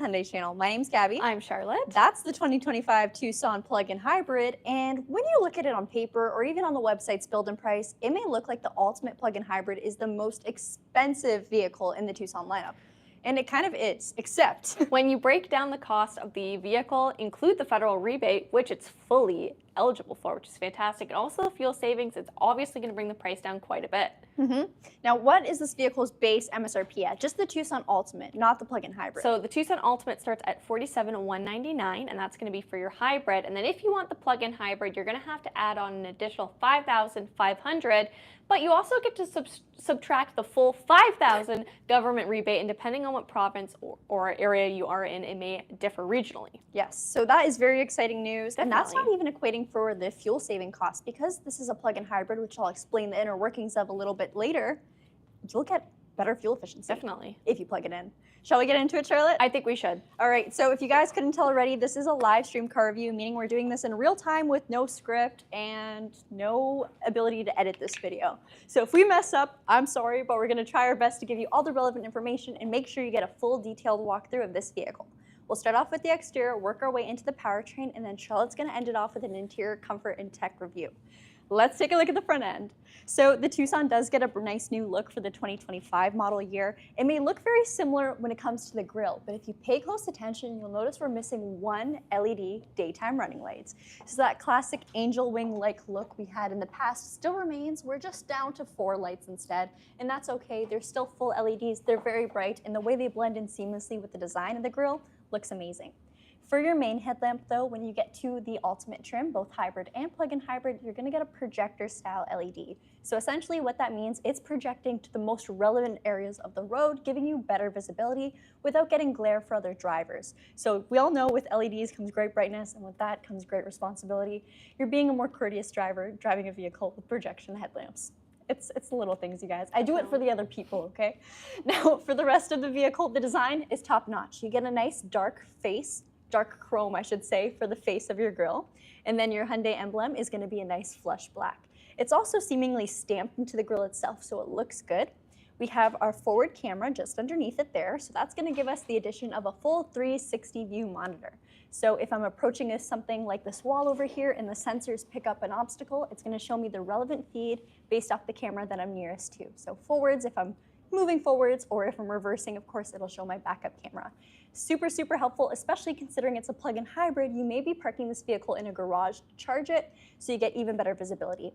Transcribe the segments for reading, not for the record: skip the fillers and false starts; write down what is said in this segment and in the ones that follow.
Hyundai channel. My name's Gabby. I'm Charlotte. That's the 2025 Tucson Plug-In Hybrid, and when you look at it on paper or even on the website's build and price, it may look like the ultimate plug-in hybrid is the most expensive vehicle in the Tucson lineup. And it kind of is, except When you break down the cost of the vehicle, include the federal rebate, which it's fully eligible for, which is fantastic, and also the fuel savings, it's obviously going to bring the price down quite a bit. Now, what is this vehicle's base MSRP at? Just the Tucson Ultimate, not the plug-in hybrid. So the Tucson Ultimate starts at $47,199, and that's going to be for your hybrid. And then if you want the plug-in hybrid, you're going to have to add on an additional $5,500, but you also get to subtract the full $5,000 government rebate, and depending on what province or area you are in, it may differ regionally. Yes, so that is very exciting news. Definitely. And that's not even equating for the fuel saving cost, because this is a plug-in hybrid, which I'll explain the inner workings of a little bit later. You'll get better fuel efficiency. Definitely. If you plug it in. Shall we get into it, Charlotte? I think we should. All right, so if you guys couldn't tell already, this is a live stream car review, meaning we're doing this in real time with no script and no ability to edit this video. So if we mess up, I'm sorry, but we're gonna try our best to give you all the relevant information and make sure you get a full detailed walkthrough of this vehicle. We'll start off with the exterior, work our way into the powertrain, and then Charlotte's gonna end it off with an interior comfort and tech review. Let's take a look at the front end. So the Tucson does get a nice new look for the 2025 model year. It may look very similar when it comes to the grille, but if you pay close attention, you'll notice we're missing one LED daytime running lights. So that classic angel wing-like look we had in the past still remains. We're just down to 4 lights instead, and that's okay. They're still full LEDs. They're very bright, and the way they blend in seamlessly with the design of the grille looks amazing. For your main headlamp though, when you get to the Ultimate trim, both hybrid and plug-in hybrid, you're gonna get a projector style LED. So essentially what that means, it's projecting to the most relevant areas of the road, giving you better visibility without getting glare for other drivers. So we all know with LEDs comes great brightness, and with that comes great responsibility. You're being a more courteous driver driving a vehicle with projection headlamps. It's the little things, you guys. I do it for the other people, okay? Now, for the rest of the vehicle, the design is top notch. You get a nice dark chrome, I should say, for the face of your grille. And then your Hyundai emblem is going to be a nice flush black. It's also seemingly stamped into the grille itself, so it looks good. We have our forward camera just underneath it there, so that's going to give us the addition of a full 360 view monitor. So if I'm approaching something like this wall over here and the sensors pick up an obstacle, it's going to show me the relevant feed based off the camera that I'm nearest to. So forwards, if I'm moving forwards, or if I'm reversing, of course, it'll show my backup camera. Super, super helpful, especially considering it's a plug-in hybrid. You may be parking this vehicle in a garage to charge it, so you get even better visibility.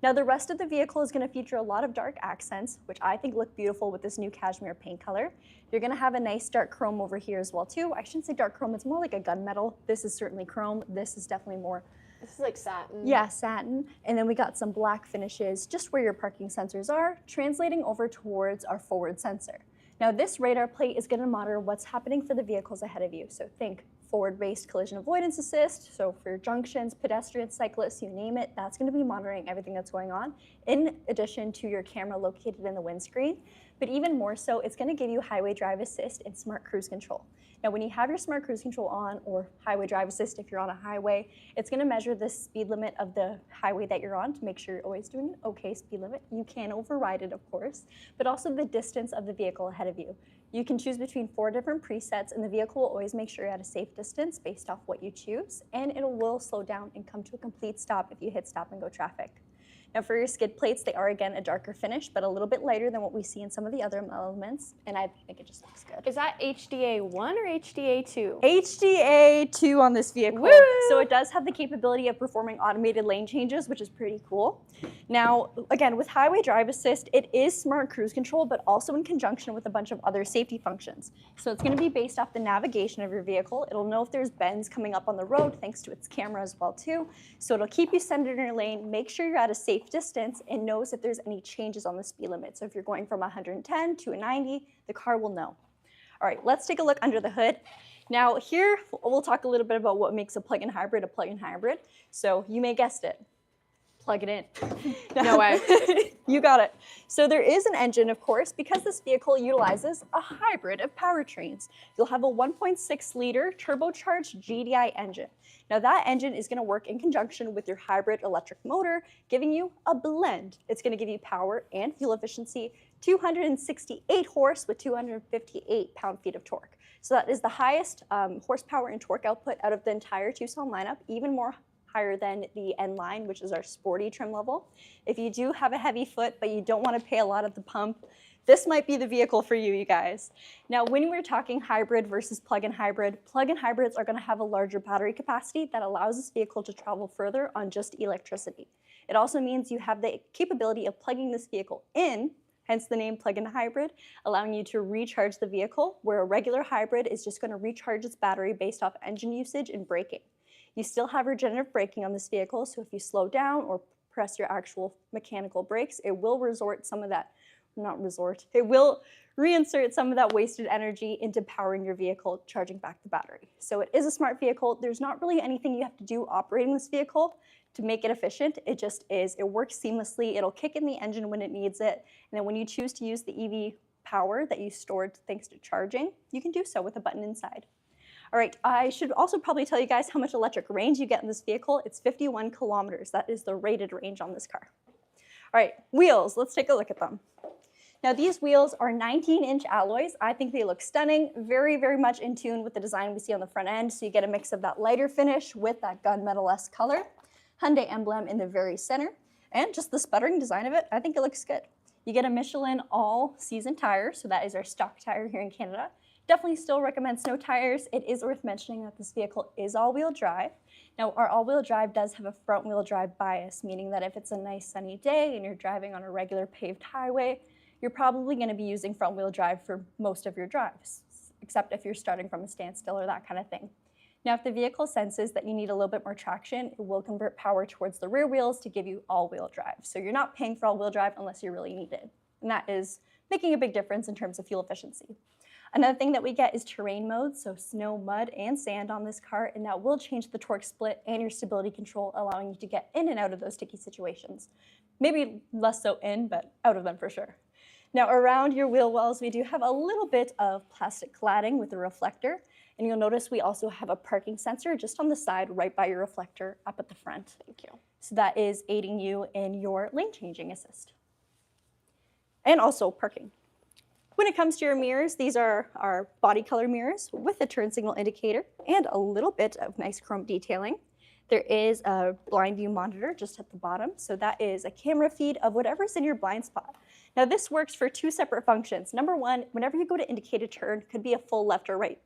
Now, the rest of the vehicle is going to feature a lot of dark accents, which I think look beautiful with this new Cashmere paint color. You're going to have a nice dark chrome over here as well, too. I shouldn't say dark chrome, it's more like a gunmetal. This is certainly chrome. This is definitely more. This is like satin. Yeah, satin. And then we got some black finishes just where your parking sensors are, translating over towards our forward sensor. Now, this radar plate is going to monitor what's happening for the vehicles ahead of you. So think forward-based collision avoidance assist. So for junctions, pedestrians, cyclists, you name it, that's going to be monitoring everything that's going on, in addition to your camera located in the windscreen. But even more so, it's going to give you highway drive assist and smart cruise control. Now, when you have your smart cruise control on, or highway drive assist if you're on a highway, it's going to measure the speed limit of the highway that you're on to make sure you're always doing an okay speed limit. You can override it, of course, but also the distance of the vehicle ahead of you. You can choose between 4 different presets, and the vehicle will always make sure you're at a safe distance based off what you choose, and it will slow down and come to a complete stop if you hit stop and go traffic. Now for your skid plates, they are again a darker finish, but a little bit lighter than what we see in some of the other elements, and I think it just looks good. Is that HDA1 or HDA2? HDA2 on this vehicle. Woo! So it does have the capability of performing automated lane changes, which is pretty cool. Now, again, with highway drive assist, it is smart cruise control, but also in conjunction with a bunch of other safety functions. So it's going to be based off the navigation of your vehicle. It'll know if there's bends coming up on the road, thanks to its camera as well too. So it'll keep you centered in your lane, make sure you're at a safe distance, and knows if there's any changes on the speed limit. So if you're going from 110 to a 90, the car will know. All right, let's take a look under the hood. Now here, we'll talk a little bit about what makes a plug-in hybrid a plug-in hybrid. So you may guessed it. Plug it in. No way. You got it. So there is an engine, of course, because this vehicle utilizes a hybrid of powertrains. You'll have a 1.6 liter turbocharged GDI engine. Now that engine is going to work in conjunction with your hybrid electric motor, giving you a blend. It's going to give you power and fuel efficiency 268 horse with 258 pound-feet of torque. So that is the highest horsepower and torque output out of the entire Tucson lineup, even more higher than the N line, which is our sporty trim level. If you do have a heavy foot, but you don't want to pay a lot at the pump, this might be the vehicle for you, you guys. Now, when we're talking hybrid versus plug-in hybrids are going to have a larger battery capacity that allows this vehicle to travel further on just electricity. It also means you have the capability of plugging this vehicle in, hence the name plug-in hybrid, allowing you to recharge the vehicle, where a regular hybrid is just going to recharge its battery based off engine usage and braking. You still have regenerative braking on this vehicle, so if you slow down or press your actual mechanical brakes, it will reinsert some of that wasted energy into powering your vehicle, charging back the battery. So it is a smart vehicle. There's not really anything you have to do operating this vehicle to make it efficient. It just is. It works seamlessly. It'll kick in the engine when it needs it. And then when you choose to use the EV power that you stored thanks to charging, you can do so with a button inside. All right, I should also probably tell you guys how much electric range you get in this vehicle. It's 51 kilometers. That is the rated range on this car. All right, wheels, let's take a look at them. Now these wheels are 19-inch alloys. I think they look stunning, very, very much in tune with the design we see on the front end. So you get a mix of that lighter finish with that gunmetal-esque color. Hyundai emblem in the very center, and just the sputtering design of it, I think it looks good. You get a Michelin all-season tire, so that is our stock tire here in Canada. Definitely still recommend snow tires. It is worth mentioning that this vehicle is all-wheel drive. Now, our all-wheel drive does have a front-wheel drive bias, meaning that if it's a nice sunny day and you're driving on a regular paved highway, you're probably going to be using front-wheel drive for most of your drives, except if you're starting from a standstill or that kind of thing. Now, if the vehicle senses that you need a little bit more traction, it will convert power towards the rear wheels to give you all-wheel drive. So you're not paying for all-wheel drive unless you really need it. And that is making a big difference in terms of fuel efficiency. Another thing that we get is terrain mode, so snow, mud, and sand on this car, and that will change the torque split and your stability control, allowing you to get in and out of those sticky situations. Maybe less so in, but out of them for sure. Now, around your wheel wells, we do have a little bit of plastic cladding with a reflector. And you'll notice we also have a parking sensor just on the side right by your reflector up at the front. Thank you. So that is aiding you in your lane changing assist. And also parking. When it comes to your mirrors, these are our body color mirrors with a turn signal indicator and a little bit of nice chrome detailing. There is a blind view monitor just at the bottom. So that is a camera feed of whatever's in your blind spot. Now this works for two separate functions. Number one, whenever you go to indicate a turn, could be a full left or right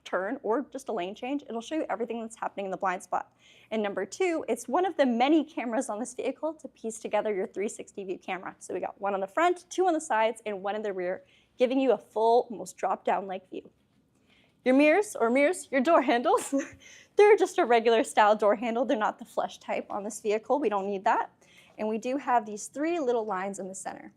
turn or just a lane change, it'll show you everything that's happening in the blind spot. And number two, it's one of the many cameras on this vehicle to piece together your 360 view camera. So we got one on the front, two on the sides, and one in the rear, giving you a full, almost drop-down-like view. Your your door handles, they're just a regular style door handle. They're not the flush type on this vehicle. We don't need that. And we do have these three little lines in the center.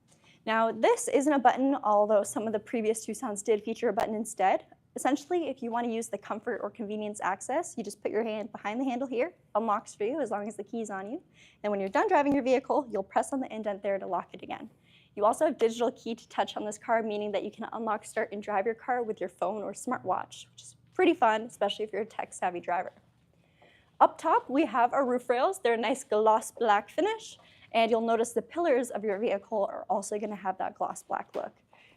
Now, this isn't a button, although some of the previous Tucsons did feature a button instead. Essentially, if you want to use the comfort or convenience access, you just put your hand behind the handle here, unlocks for you as long as the key's on you. And when you're done driving your vehicle, you'll press on the indent there to lock it again. You also have digital key to touch on this car, meaning that you can unlock, start, and drive your car with your phone or smartwatch, which is pretty fun, especially if you're a tech-savvy driver. Up top, we have our roof rails. They're a nice gloss black finish, and you'll notice the pillars of your vehicle are also going to have that gloss black look.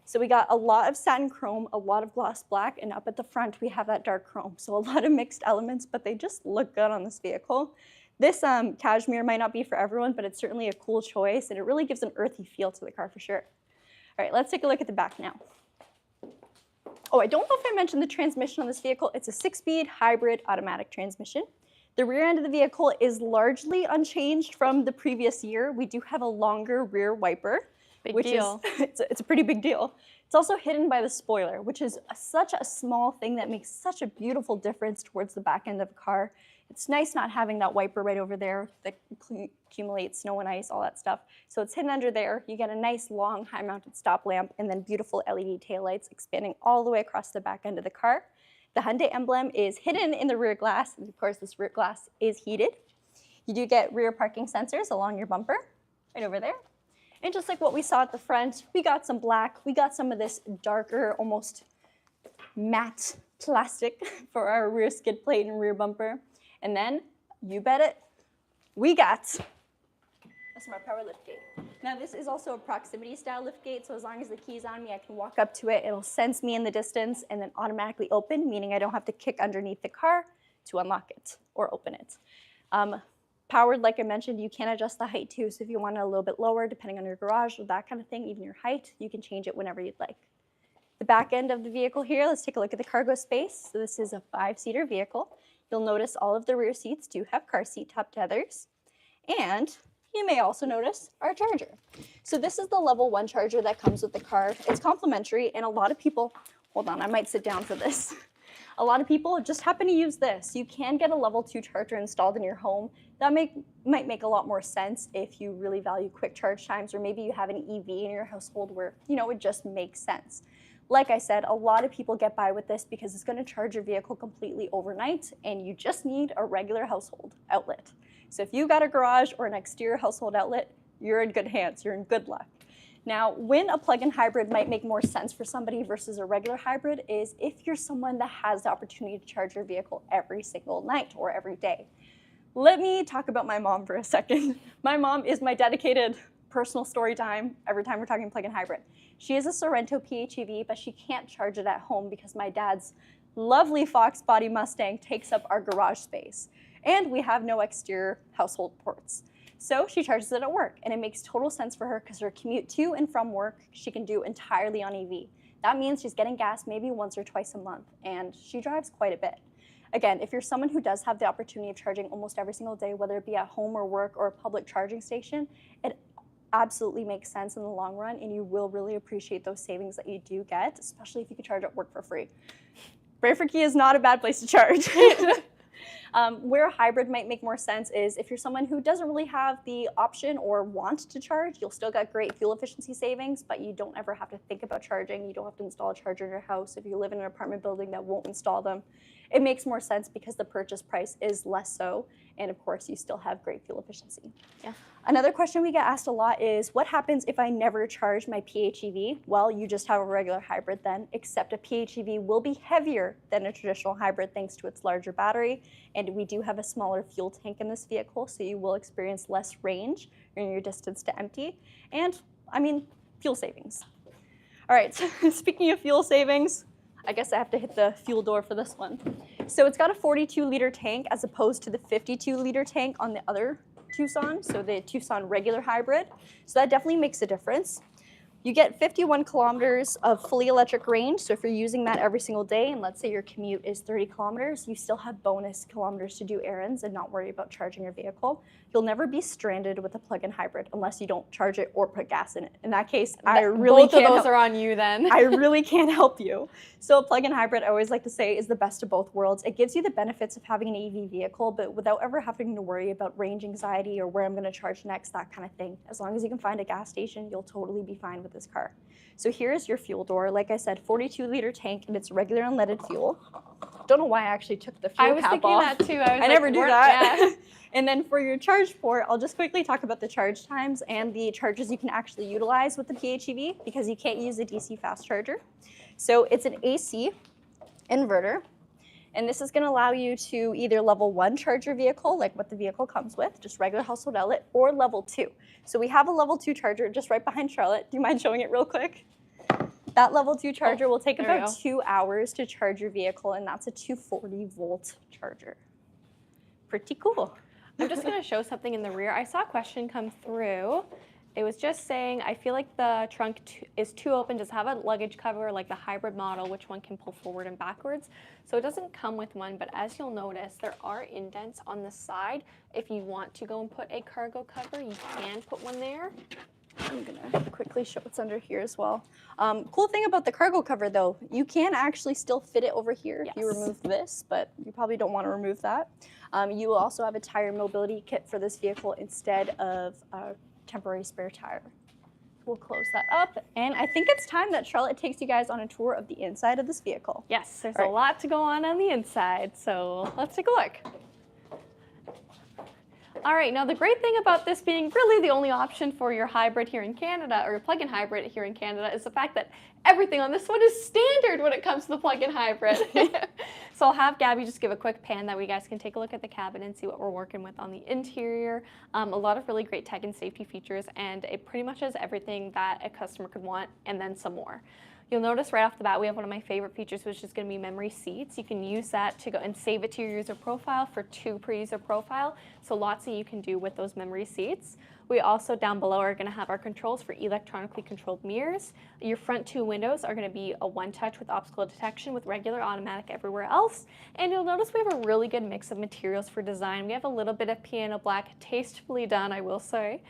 So we got a lot of satin chrome, a lot of gloss black, and up at the front we have that dark chrome. So a lot of mixed elements, but they just look good on this vehicle. This Cashmere might not be for everyone, but it's certainly a cool choice, and it really gives an earthy feel to the car for sure. All right, let's take a look at the back now. Oh, I don't know if I mentioned the transmission on this vehicle. It's a 6-speed hybrid automatic transmission. The rear end of the vehicle is largely unchanged from the previous year. We do have a longer rear wiper. It's a pretty big deal. It's also hidden by the spoiler, which is such a small thing that makes such a beautiful difference towards the back end of a car. It's nice not having that wiper right over there that accumulates snow and ice, all that stuff. So it's hidden under there. You get a nice long high-mounted stop lamp and then beautiful LED taillights expanding all the way across the back end of the car. The Hyundai emblem is hidden in the rear glass, and of course this rear glass is heated. You do get rear parking sensors along your bumper, right over there. And just like what we saw at the front, we got some black, we got some of this darker, almost matte plastic for our rear skid plate and rear bumper. And then, you bet it, we got a smart power lift gate. Now this is also a proximity style lift gate, so as long as the key's on me, I can walk up to it, it'll sense me in the distance and then automatically open, meaning I don't have to kick underneath the car to unlock it or open it. Powered, like I mentioned, you can adjust the height too, so if you want it a little bit lower, depending on your garage or that kind of thing, even your height, you can change it whenever you'd like. The back end of the vehicle here, let's take a look at the cargo space. So this is a 5-seater vehicle. You'll notice all of the rear seats do have car seat top tethers, and you may also notice our charger. So this is the level 1 charger that comes with the car. It's complimentary, and a lot of people, hold on, I might sit down for this. A lot of people just happen to use this. You can get a level 2 charger installed in your home. That might make a lot more sense if you really value quick charge times, or maybe you have an EV in your household where, it just makes sense. Like I said, a lot of people get by with this because it's going to charge your vehicle completely overnight, and you just need a regular household outlet. So if you got a garage or an exterior household outlet, you're in good hands, you're in good luck. Now, when a plug-in hybrid might make more sense for somebody versus a regular hybrid is if you're someone that has the opportunity to charge your vehicle every single night or every day. Let me talk about my mom for a second. My mom is my dedicated personal story time every time we're talking plug-in hybrid. She is a Sorento PHEV, but she can't charge it at home because my dad's lovely Fox body Mustang takes up our garage space, and we have no exterior household ports. So she charges it at work, and it makes total sense for her because her commute to and from work she can do entirely on EV. That means she's getting gas maybe once or twice a month, and she drives quite a bit. Again, if you're someone who does have the opportunity of charging almost every single day, whether it be at home or work or a public charging station, it absolutely makes sense in the long run, and you will really appreciate those savings that you do get, especially if you can charge at work for free. Brayford Key is not a bad place to charge. Where a hybrid might make more sense is if you're someone who doesn't really have the option or want to charge, you'll still get great fuel efficiency savings, but you don't ever have to think about charging. You don't have to install a charger in your house. If you live in an apartment building that won't install them, it makes more sense because the purchase price is less so, and of course you still have great fuel efficiency. Yeah. Another question we get asked a lot is, what happens if I never charge my PHEV? Well, you just have a regular hybrid then, except a PHEV will be heavier than a traditional hybrid thanks to its larger battery, and we do have a smaller fuel tank in this vehicle, so you will experience less range in your distance to empty, and fuel savings. All right, speaking of fuel savings, I guess I have to hit the fuel door for this one. So it's got a 42-liter tank as opposed to the 52-liter tank on the other Tucson, so the Tucson regular hybrid. So that definitely makes a difference. You get 51 kilometers of fully electric range, so if you're using that every single day, and let's say your commute is 30 kilometers, you still have bonus kilometers to do errands and not worry about charging your vehicle. You'll never be stranded with a plug-in hybrid unless you don't charge it or put gas in it. In that case, I really both of those are on you then. I really can't help you. So a plug-in hybrid, I always like to say, is the best of both worlds. It gives you the benefits of having an EV vehicle, but without ever having to worry about range anxiety or where I'm going to charge next, that kind of thing. As long as you can find a gas station, you'll totally be fine with this car. So here's your fuel door. Like I said, 42-liter tank, and it's regular unleaded fuel. Don't know why I actually took the fuel cap off. I was thinking that too. I never do that. Yeah. And then for your charge port, I'll just quickly talk about the charge times and the chargers you can actually utilize with the PHEV because you can't use a DC fast charger. So it's an AC inverter, and this is going to allow you to either level 1 charge your vehicle, like what the vehicle comes with, just regular household outlet, or level 2. So we have a level 2 charger just right behind Charlotte. Do you mind showing it real quick? That level 2 charger will take about 2 hours to charge your vehicle, and that's a 240-volt charger. Pretty cool. I'm just going to show something in the rear. I saw a question come through. It was just saying, I feel like the trunk is too open. Does it have a luggage cover like the hybrid model, which one can pull forward and backwards? So it doesn't come with one, but as you'll notice, there are indents on the side. If you want to go and put a cargo cover, you can put one there. I'm gonna quickly show what's under here as well. Cool thing about the cargo cover though, you can actually still fit it over here if you remove this, but you probably don't want to remove that. You will also have a tire mobility kit for this vehicle instead of a temporary spare tire. We'll close that up, and I think it's time that Charlotte takes you guys on a tour of the inside of this vehicle. Yes, there's a lot to go on the inside, so let's take a look. All right, now the great thing about this being really the only option for your hybrid here in Canada, or your plug-in hybrid here in Canada, is the fact that everything on this one is standard when it comes to the plug-in hybrid. So I'll have Gabby just give a quick pan that we guys can take a look at the cabin and see what we're working with on the interior. A lot of really great tech and safety features, and it pretty much has everything that a customer could want and then some more. You'll notice right off the bat we have one of my favorite features, which is going to be memory seats. You can use that to go and save it to your user profile for 2 per user profile. So lots that you can do with those memory seats. We also down below are going to have our controls for electronically controlled mirrors. Your front 2 windows are going to be a one-touch with obstacle detection with regular automatic everywhere else. And you'll notice we have a really good mix of materials for design. We have a little bit of piano black, tastefully done, I will say.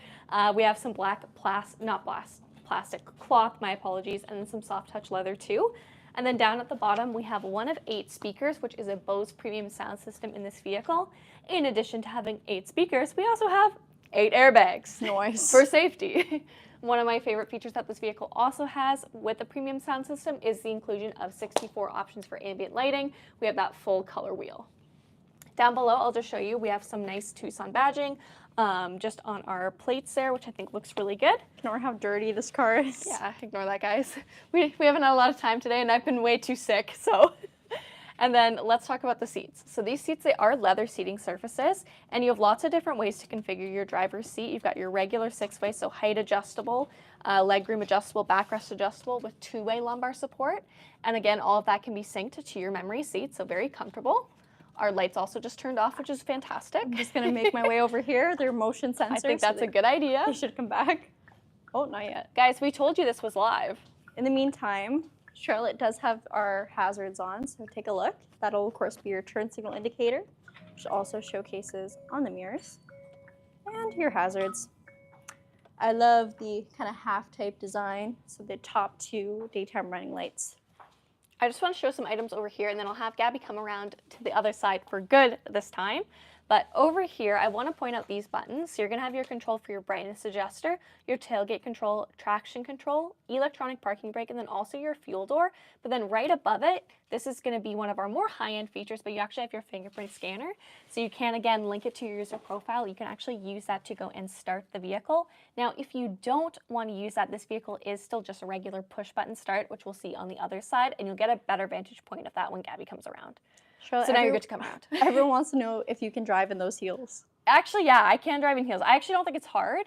We have some black plastic cloth, my apologies, and then some soft touch leather too. And then down at the bottom we have one of 8 speakers, which is a Bose premium sound system in this vehicle. In addition to having 8 speakers, we also have 8 airbags. Nice. For safety. One of my favorite features that this vehicle also has with the premium sound system is the inclusion of 64 options for ambient lighting. We have that full color wheel. Down below, I'll just show you, we have some nice Tucson badging just on our plates there, which I think looks really good. Ignore how dirty this car is. Yeah, ignore that, guys. We haven't had a lot of time today, and I've been way too sick, so. And then let's talk about the seats. So these seats, they are leather seating surfaces, and you have lots of different ways to configure your driver's seat. You've got your regular 6-way, so height adjustable, legroom adjustable, backrest adjustable with 2-way lumbar support. And again, all of that can be synced to your memory seat, so very comfortable. Our lights also just turned off, which is fantastic. I'm just gonna make my way over here. They're motion sensors. I think that's a good idea. They should come back. Oh, not yet. Guys, we told you this was live. In the meantime, Charlotte does have our hazards on, so take a look. That'll, of course, be your turn signal indicator, which also showcases on the mirrors. And your hazards. I love the kind of half-type design, so the top 2 daytime running lights. I just want to show some items over here, and then I'll have Gabby come around to the other side for good this time. But over here, I want to point out these buttons. So you're going to have your control for your brightness adjuster, your tailgate control, traction control, electronic parking brake, and then also your fuel door. But then right above it, this is going to be one of our more high-end features, but you actually have your fingerprint scanner. So you can, again, link it to your user profile. You can actually use that to go and start the vehicle. Now, if you don't want to use that, this vehicle is still just a regular push-button start, which we'll see on the other side, and you'll get a better vantage point of that when Gabby comes around. Charlotte, so now you're good to come around. Everyone wants to know if you can drive in those heels. Actually, yeah, I can drive in heels. I actually don't think it's hard.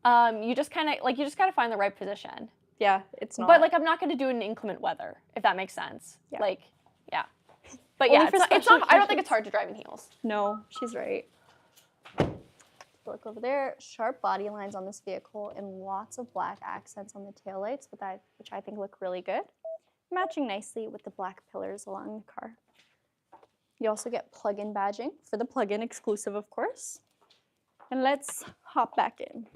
You just kind of, you just got to find the right position. Yeah, it's not. But, I'm not going to do it in inclement weather, if that makes sense. Yeah. Yeah. But, yeah, it's not, I don't think it's hard to drive in heels. No, she's right. Look over there, sharp body lines on this vehicle and lots of black accents on the taillights, which I think look really good, matching nicely with the black pillars along the car. You also get plug-in badging for the plug-in exclusive, of course. And let's hop back in.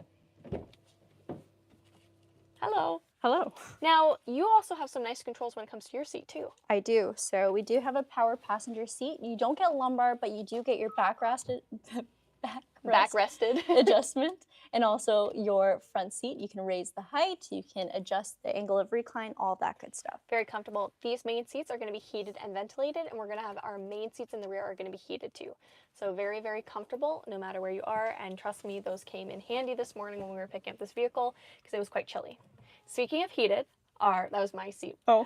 Hello. Hello. Now, you also have some nice controls when it comes to your seat, too. I do. So we do have a power passenger seat. You don't get lumbar, but you do get your backrested adjustment, and also your front seat. You can raise the height, you can adjust the angle of recline, all that good stuff. Very comfortable. These main seats are going to be heated and ventilated, and we're going to have our main seats in the rear are going to be heated too. So very, very comfortable no matter where you are, and trust me, those came in handy this morning when we were picking up this vehicle because it was quite chilly. Speaking of heated, that was my seat. Oh.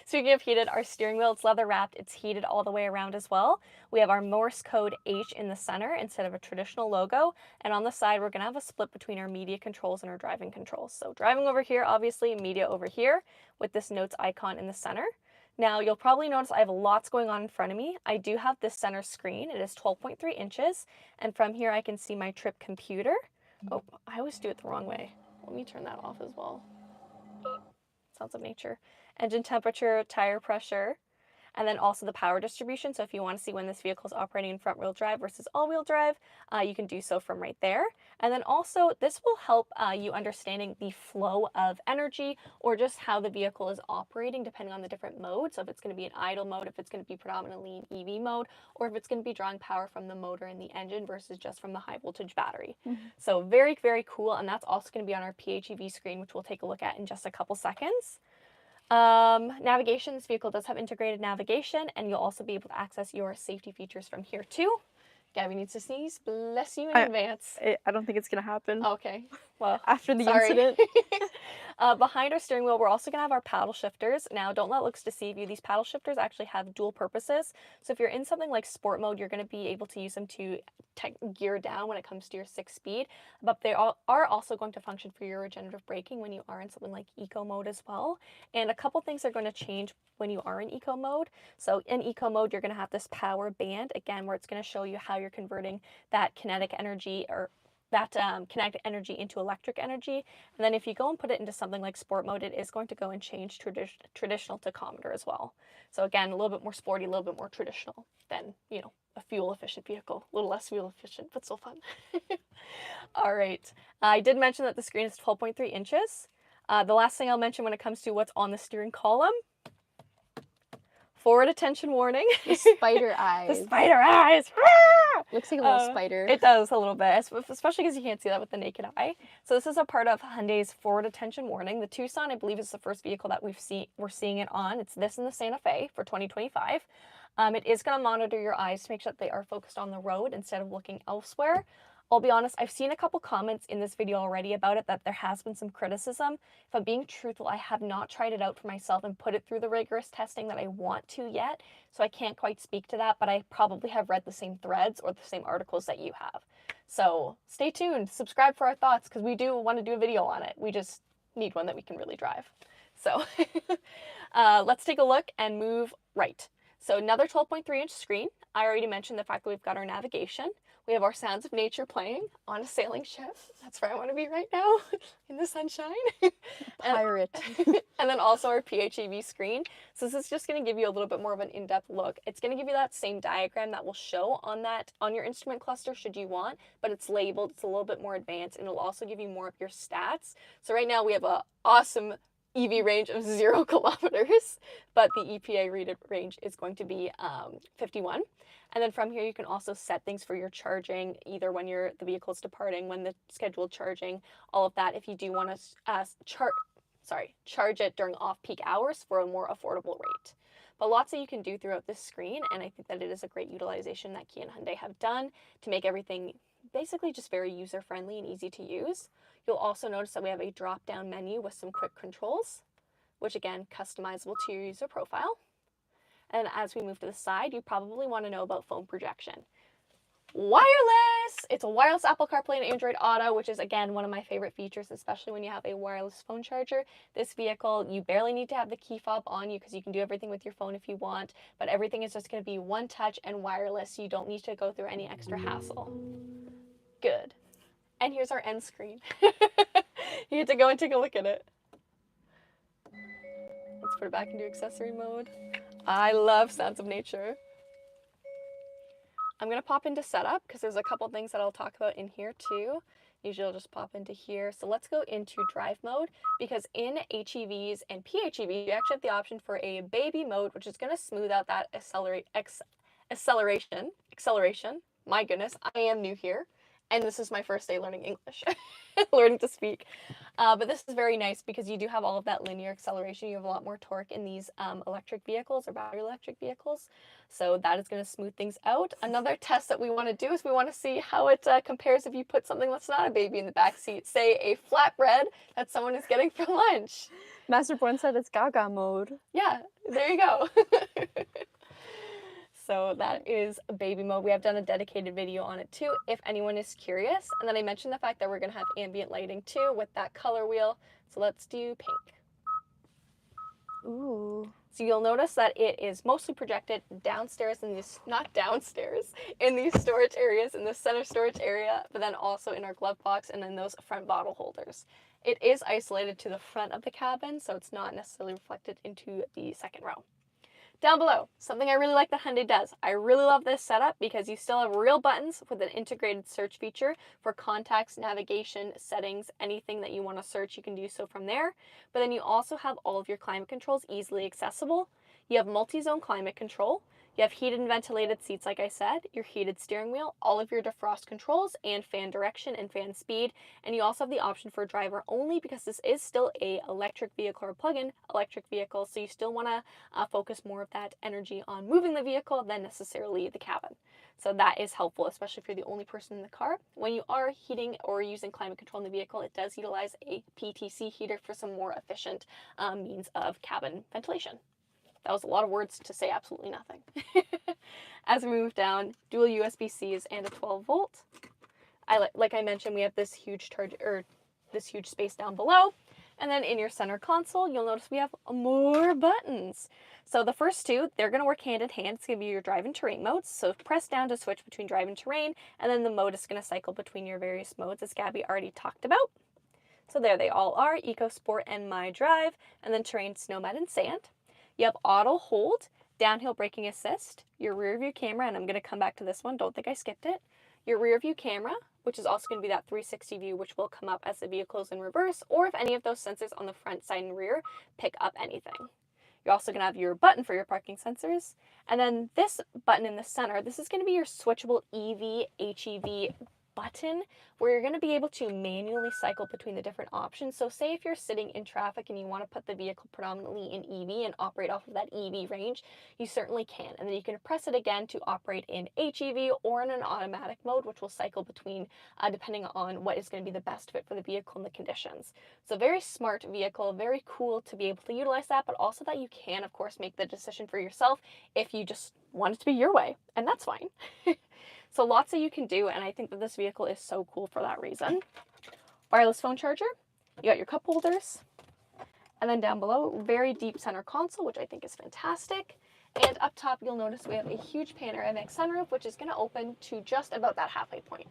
Speaking of heated, our steering wheel, it's leather wrapped. It's heated all the way around as well. We have our Morse code H in the center instead of a traditional logo. And on the side, we're going to have a split between our media controls and our driving controls. So driving over here, obviously, media over here with this notes icon in the center. Now, you'll probably notice I have lots going on in front of me. I do have this center screen. It is 12.3 inches. And from here, I can see my trip computer. Oh, I always do it the wrong way. Let me turn that off as well. Sounds of nature. Engine temperature, tire pressure, and then also the power distribution. So if you want to see when this vehicle is operating in front-wheel drive versus all-wheel drive, you can do so from right there. And then also this will help you understanding the flow of energy or just how the vehicle is operating depending on the different modes. So if it's going to be an idle mode, if it's going to be predominantly in EV mode, or if it's going to be drawing power from the motor and the engine versus just from the high voltage battery. Mm-hmm. So very, very cool. And that's also going to be on our PHEV screen, which we'll take a look at in just a couple seconds. Navigation, this vehicle does have integrated navigation, and you'll also be able to access your safety features from here too. Gabby needs to sneeze. Bless you in advance. I don't think it's gonna happen. Okay. Well, After the sorry. incident. Behind our steering wheel, we're also going to have our paddle shifters. Now, don't let looks deceive you. These paddle shifters actually have dual purposes. So if you're in something like sport mode, you're going to be able to use them to gear down when it comes to your 6-speed. But they are also going to function for your regenerative braking when you are in something like eco mode as well. And a couple things are going to change when you are in eco mode. So in eco mode, you're going to have this power band, again, where it's going to show you how you're converting that kinetic energy or that kinetic energy into electric energy. And then if you go and put it into something like sport mode, it is going to go and change traditional tachometer as well. So again, a little bit more sporty, a little bit more traditional than, you know, a fuel efficient vehicle. A little less fuel efficient, but still fun. All right. I did mention that the screen is 12.3 inches. The last thing I'll mention when it comes to what's on the steering column, forward attention warning. The spider eyes. The spider eyes. Looks like a little spider. It does a little bit, especially because you can't see that with the naked eye. So this is a part of Hyundai's forward attention warning. The Tucson, I believe, is the first vehicle that we're seeing it on. It's this and the Santa Fe for 2025. It is going to monitor your eyes to make sure that they are focused on the road instead of looking elsewhere. I'll be honest, I've seen a couple comments in this video already about it, that there has been some criticism. If I'm being truthful, I have not tried it out for myself and put it through the rigorous testing that I want to yet, so I can't quite speak to that, but I probably have read the same threads or the same articles that you have. So stay tuned, subscribe for our thoughts, because we do want to do a video on it. We just need one that we can really drive. So let's take a look and move right. So another 12.3 inch screen. I already mentioned the fact that we've got our navigation. We have our sounds of nature playing on a sailing ship. That's where I want to be right now, in the sunshine. Pirate. And then also our PHEV screen. So this is just going to give you a little bit more of an in-depth look. It's going to give you that same diagram that will show on your instrument cluster should you want, but it's labeled, it's a little bit more advanced, and it'll also give you more of your stats. So right now we have an awesome EV range of 0 kilometers, but the EPA rated range is going to be 51. And then from here, you can also set things for your charging, either when the vehicle's departing, when the scheduled charging, all of that. If you do want to charge it during off-peak hours for a more affordable rate. But lots that you can do throughout this screen, and I think that it is a great utilization that Kia and Hyundai have done to make everything basically just very user-friendly and easy to use. You'll also notice that we have a drop-down menu with some quick controls, which again, customizable to your user profile. And as we move to the side, you probably want to know about phone projection. Wireless! It's a wireless Apple CarPlay and Android Auto, which is again one of my favorite features, especially when you have a wireless phone charger. This vehicle, you barely need to have the key fob on you because you can do everything with your phone if you want, but everything is just going to be one touch and wireless, so you don't need to go through any extra hassle. Good. And here's our end screen. You get to go and take a look at it. Let's put it back into accessory mode. I love sounds of nature. I'm going to pop into setup because there's a couple things that I'll talk about in here too. Usually I'll just pop into here. So let's go into drive mode, because in HEVs and PHEVs, you actually have the option for a baby mode, which is going to smooth out that acceleration. My goodness, I am new here. And this is my first day learning English, learning to speak. But this is very nice because you do have all of that linear acceleration. You have a lot more torque in these electric vehicles or battery electric vehicles. So that is going to smooth things out. Another test that we want to do is we want to see how it compares if you put something that's not a baby in the back seat, say a flatbread that someone is getting for lunch. Master Born said it's Gaga mode. Yeah, there you go. So that is baby mode. We have done a dedicated video on it too, if anyone is curious. And then I mentioned the fact that we're going to have ambient lighting too with that color wheel. So let's do pink. Ooh. So you'll notice that it is mostly projected downstairs in these, not downstairs, in these storage areas, in the center storage area, but then also in our glove box and in those front bottle holders. It is isolated to the front of the cabin, so it's not necessarily reflected into the second row. Down below, something I really like that Hyundai does. I really love this setup because you still have real buttons with an integrated search feature for contacts, navigation, settings, anything that you want to search, you can do so from there. But then you also have all of your climate controls easily accessible. You have multi-zone climate control. You have heated and ventilated seats, like I said, your heated steering wheel, all of your defrost controls, and fan direction and fan speed. And you also have the option for driver only because this is still a electric vehicle or plug-in electric vehicle. So you still want to focus more of that energy on moving the vehicle than necessarily the cabin. So that is helpful, especially if you're the only person in the car. When you are heating or using climate control in the vehicle, it does utilize a PTC heater for some more efficient means of cabin ventilation. That was a lot of words to say absolutely nothing. As we move down, dual USB-Cs and a 12-volt. Like I mentioned, we have this huge this huge space down below. And then in your center console, you'll notice we have more buttons. So the first two, they're going to work hand in hand. It's going to be your drive and terrain modes. So press down to switch between drive and terrain, and then the mode is going to cycle between your various modes, as Gabi already talked about. So there they all are, Eco Sport and My Drive, and then terrain, snow, mud, and sand. You have auto hold, downhill braking assist, your rear view camera, and I'm going to come back to this one, don't think I skipped it. Your rear view camera, which is also going to be that 360 view, which will come up as the vehicle is in reverse, or if any of those sensors on the front, side, and rear pick up anything. You're also going to have your button for your parking sensors. And then this button in the center, this is going to be your switchable EV, HEV button, where you're going to be able to manually cycle between the different options. So say if you're sitting in traffic and you want to put the vehicle predominantly in EV and operate off of that EV range, you certainly can. And then you can press it again to operate in HEV or in an automatic mode, which will cycle between depending on what is going to be the best fit for the vehicle and the conditions. So very smart vehicle, very cool to be able to utilize that, but also that you can, of course, make the decision for yourself if you just want it to be your way, and that's fine. So lots that you can do, and I think that this vehicle is so cool for that reason. Wireless phone charger, you got your cup holders, and then down below, very deep center console, which I think is fantastic. And up top, you'll notice we have a huge panoramic sunroof, which is going to open to just about that halfway point.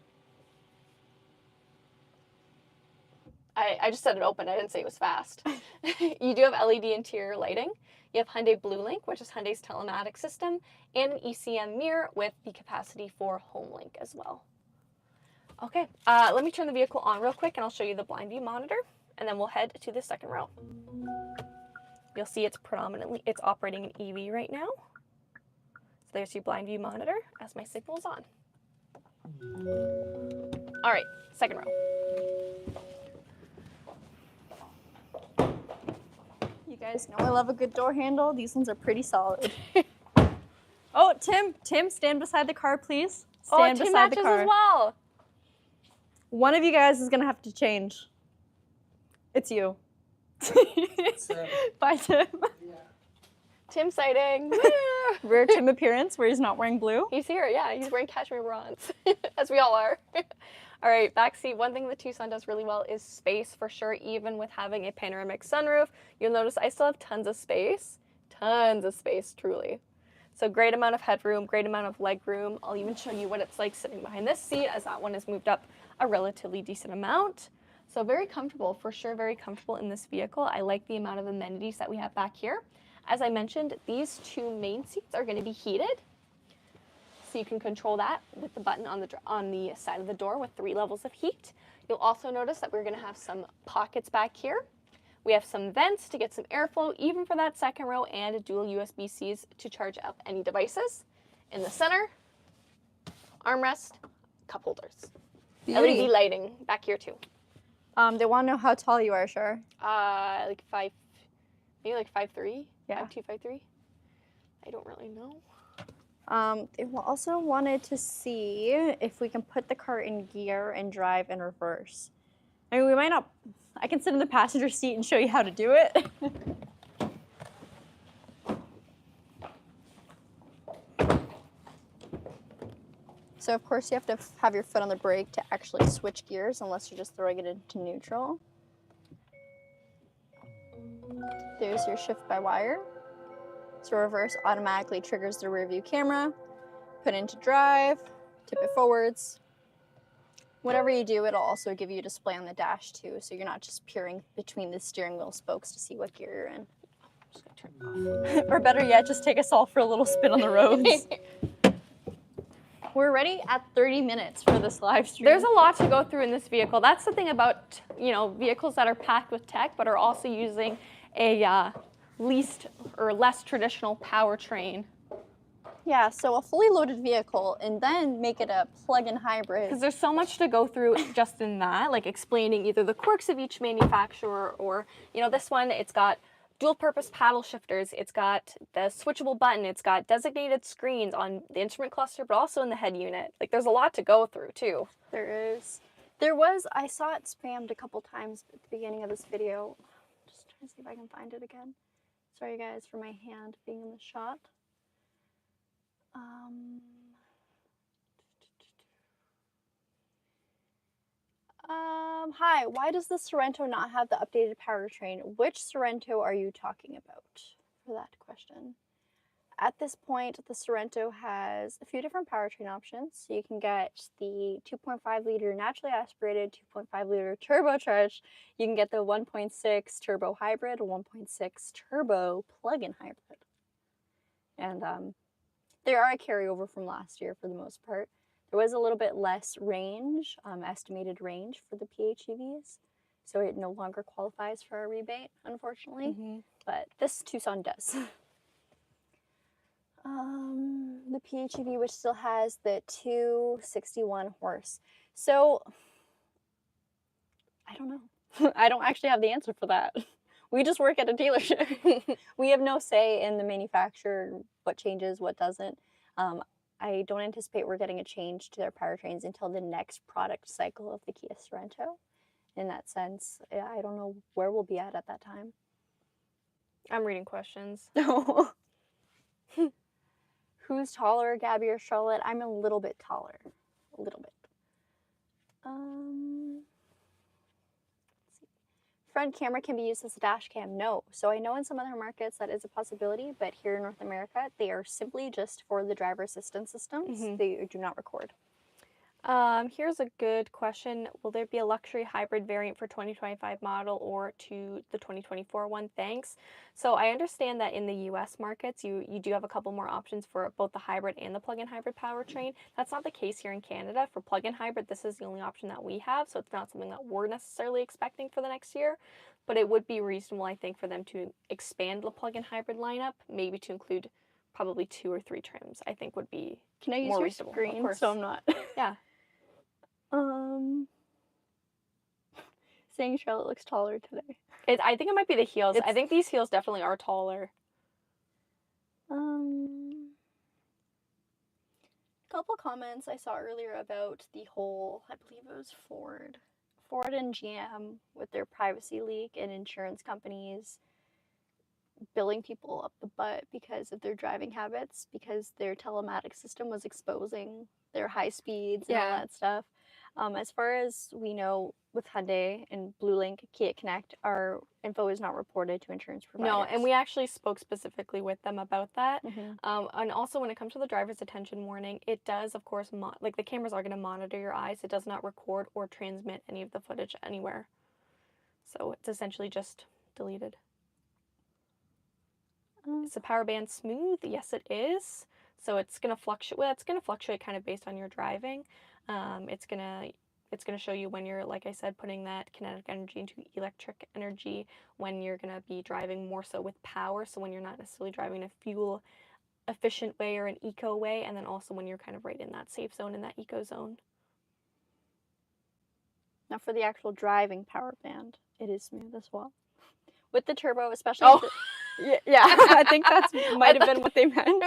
I just said it opened, I didn't say it was fast. You do have LED interior lighting. You have Hyundai Blue Link, which is Hyundai's telematics system, and an ECM mirror with the capacity for HomeLink as well. Okay, let me turn the vehicle on real quick and I'll show you the blind view monitor, and then we'll head to the second row. You'll see it's operating in EV right now. So there's your blind view monitor as my signal is on. All right, second row. You guys know I love a good door handle. These ones are pretty solid. Oh, Tim, stand beside the car, please. Stand Tim beside the matches car. as well. One of you guys is gonna have to change. It's you. Bye, Tim. Yeah. Tim sighting. Rare Tim appearance where he's not wearing blue. He's here, yeah. He's wearing cashmere bronze, as we all are. All right, backseat. One thing the Tucson does really well is space, for sure. Even with having a panoramic sunroof, you'll notice I still have tons of space, truly. So great amount of headroom, great amount of leg room. I'll even show you what it's like sitting behind this seat, as that one is moved up a relatively decent amount. So very comfortable, for sure, very comfortable in this vehicle. I like the amount of amenities that we have back here. As I mentioned, these two main seats are going to be heated. So you can control that with the button on the side of the door with 3 levels of heat. You'll also notice that we're going to have some pockets back here. We have some vents to get some airflow, even for that second row, and dual USB-Cs to charge up any devices. In the center, armrest, cup holders. Beauty. LED lighting back here too. They want to know how tall you are, Char. Like 5, maybe like 5'3", Yeah. 5'2", 5'3". I don't really know. They also wanted to see if we can put the car in gear and drive in reverse. I mean, we might not. I can sit in the passenger seat and show you how to do it. So of course you have to have your foot on the brake to actually switch gears, unless you're just throwing it into neutral. There's your shift by wire. So reverse automatically triggers the rear view camera. Put into drive, tip it forwards. Whatever you do, it'll also give you a display on the dash too, so you're not just peering between the steering wheel spokes to see what gear you're in. I'm just gonna turn it off. Or better yet, just take us all for a little spin on the roads. We're ready at 30 minutes for this live stream. There's a lot to go through in this vehicle. That's the thing about, vehicles that are packed with tech, but are also using a less traditional powertrain. Yeah, so a fully loaded vehicle, and then make it a plug-in hybrid. Because there's so much to go through just in that, like explaining either the quirks of each manufacturer, or, this one, it's got dual purpose paddle shifters. It's got the switchable button. It's got designated screens on the instrument cluster, but also in the head unit. Like, there's a lot to go through too. There is. There was, I saw it spammed a couple times at the beginning of this video. Just trying to see if I can find it again. Sorry guys for my hand being in the shot. Hi, why does the Sorento not have the updated powertrain? Which Sorento are you talking about for that question? At this point, the Sorento has a few different powertrain options. So you can get the 2.5 liter naturally aspirated, 2.5 liter turbocharged. You can get the 1.6 turbo hybrid, 1.6 turbo plug-in hybrid. And they are a carryover from last year for the most part. There was a little bit less range, estimated range for the PHEVs. So it no longer qualifies for a rebate, unfortunately. But this Tucson does. The PHEV, which still has the 261 horse. So, I don't know. I don't actually have the answer for that. We just work at a dealership. We have no say in the manufacturer, what changes, what doesn't. I don't anticipate we're getting a change to their powertrains until the next product cycle of the Kia Sorento. In that sense, I don't know where we'll be at that time. I'm reading questions. Who's taller, Gabi or Charlotte? I'm a little bit taller. A little bit. Let's see. Front camera can be used as a dash cam. No. So I know in some other markets that is a possibility, but here in North America, they are simply just for the driver assistance systems. They do not record. Here's a good question. Will there be a luxury hybrid variant for 2025 model or to the 2024 one? Thanks. So I understand that in the US markets, you do have a couple more options for both the hybrid and the plug-in hybrid powertrain. That's not the case here in Canada. For plug-in hybrid, this is the only option that we have, so it's not something that we're necessarily expecting for the next year. But it would be reasonable, I think, for them to expand the plug-in hybrid lineup, maybe to include probably 2 or 3 trims, I think would be Can I use more your reasonable. screen so I'm not... Yeah. Saying Charlotte looks taller today. I think it might be the heels. I think these heels definitely are taller. Couple comments I saw earlier about the whole, I believe it was Ford and GM with their privacy leak and insurance companies billing people up the butt because of their driving habits, because their telematics system was exposing their high speeds and all that stuff. As far as we know, with Hyundai and BlueLink, Kia Connect, our info is not reported to insurance providers. No, and we actually spoke specifically with them about that. And also, when it comes to the driver's attention warning, it does, of course, like the cameras are going to monitor your eyes. It does not record or transmit any of the footage anywhere. So it's essentially just deleted. Is the power band smooth? Yes, it is. So it's going to fluctuate. Well, it's going to fluctuate kind of based on your driving. It's gonna show you when you're, like I said, putting that kinetic energy into electric energy, when you're gonna be driving more so with power, so when you're not necessarily driving in a fuel efficient way or an eco way, and then also when you're kind of right in that safe zone, in that eco zone. Now for the actual driving power band, it is smooth as well. With the turbo, especially yeah, I think that might have been what they meant.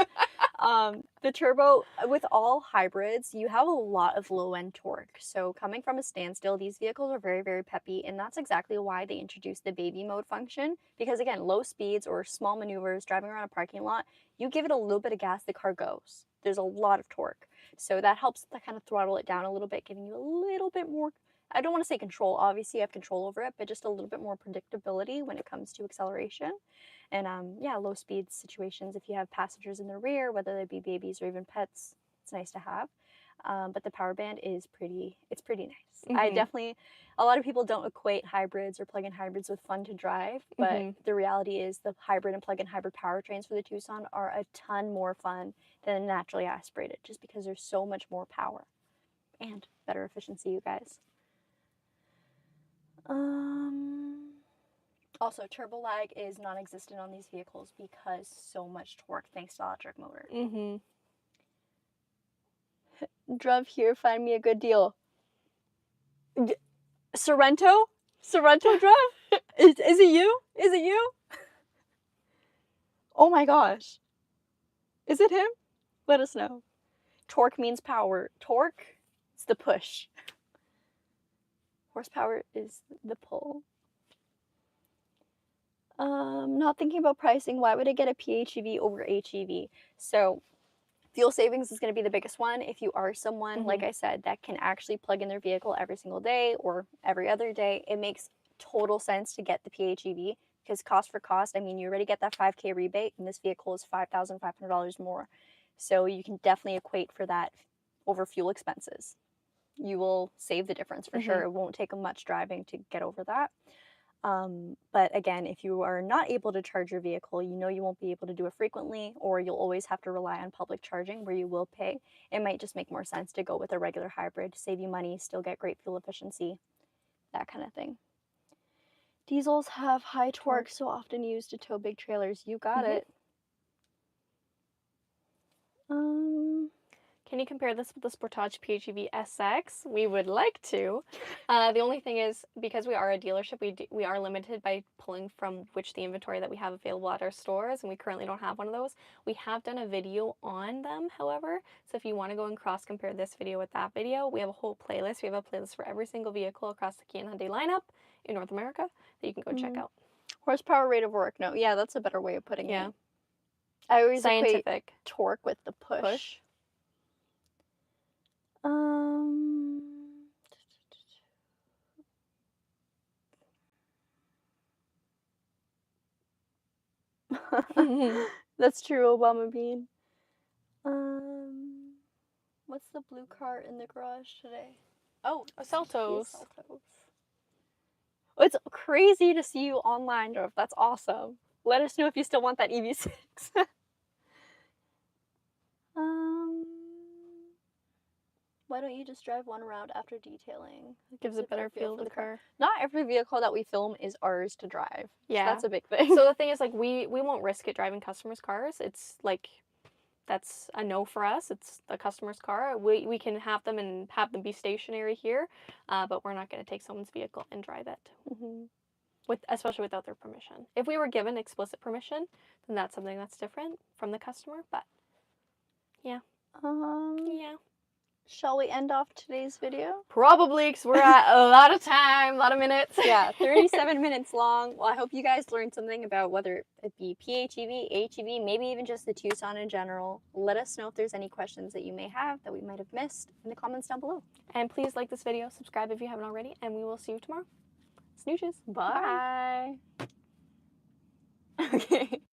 The turbo, with all hybrids, you have a lot of low-end torque. So coming from a standstill, these vehicles are very, very peppy, and that's exactly why they introduced the baby mode function. Because again, low speeds or small maneuvers, driving around a parking lot, you give it a little bit of gas, the car goes. There's a lot of torque. So that helps to kind of throttle it down a little bit, giving you a little bit more, I don't want to say control, obviously you have control over it, but just a little bit more predictability when it comes to acceleration. And yeah, low speed situations, if you have passengers in the rear, whether they be babies or even pets, it's nice to have. But the power band is pretty nice. I definitely, a lot of people don't equate hybrids or plug-in hybrids with fun to drive, but the reality is the hybrid and plug-in hybrid powertrains for the Tucson are a ton more fun than naturally aspirated, just because there's so much more power and better efficiency, you guys. Also, turbo lag is non-existent on these vehicles because so much torque thanks to electric motor. Druv here, find me a good deal. Sorento? Sorento Druv? Is it you? Is it you? Oh my gosh. Is it him? Let us know. Torque means power. Torque is the push. Horsepower is the pull. Not thinking about pricing. Why would I get a PHEV over HEV? So fuel savings is going to be the biggest one. If you are someone, like I said, that can actually plug in their vehicle every single day or every other day, it makes total sense to get the PHEV because cost for cost, I mean, you already get that 5K rebate and this vehicle is $5,500 more. So you can definitely equate for that over fuel expenses. You will save the difference for sure. It won't take much driving to get over that. But again, if you are not able to charge your vehicle, you know you won't be able to do it frequently, or you'll always have to rely on public charging where you will pay. It might just make more sense to go with a regular hybrid, save you money, still get great fuel efficiency, that kind of thing. Diesels have high torque, so often used to tow big trailers. You got it. Can you compare this with the Sportage PHEV SX? We would like to. The only thing is, because we are a dealership, we are limited by pulling from the inventory that we have available at our stores, and we currently don't have one of those. We have done a video on them, however, so if you want to go and cross-compare this video with that video, we have a whole playlist. We have a playlist for every single vehicle across the Kia and Hyundai lineup in North America that you can go check out. Horsepower rate of work. No, yeah, that's a better way of putting it. I always Scientific. Equate torque with the push. That's true, Obama Bean. What's the blue car in the garage today? Oh, a Seltos. It's crazy to see you online, Dorf. That's awesome. Let us know if you still want that EV6. Why don't you just drive one around after detailing? It gives a better feel of the car. Not every vehicle that we film is ours to drive. Yeah. So that's a big thing. So the thing is, like, we won't risk it driving customers' cars. It's like, that's a no for us. It's the customer's car. We can have them and have them be stationary here, but we're not going to take someone's vehicle and drive it. Especially without their permission. If we were given explicit permission, then that's something that's different from the customer, but yeah. Yeah. Shall we end off today's video? Probably, because we're at a lot of time, a lot of minutes. Yeah, 37 minutes long. Well, I hope you guys learned something about whether it be PHEV, HEV, maybe even just the Tucson in general. Let us know if there's any questions that you may have that we might have missed in the comments down below. And please like this video, subscribe if you haven't already, and we will see you tomorrow. Snooches. Bye. Okay.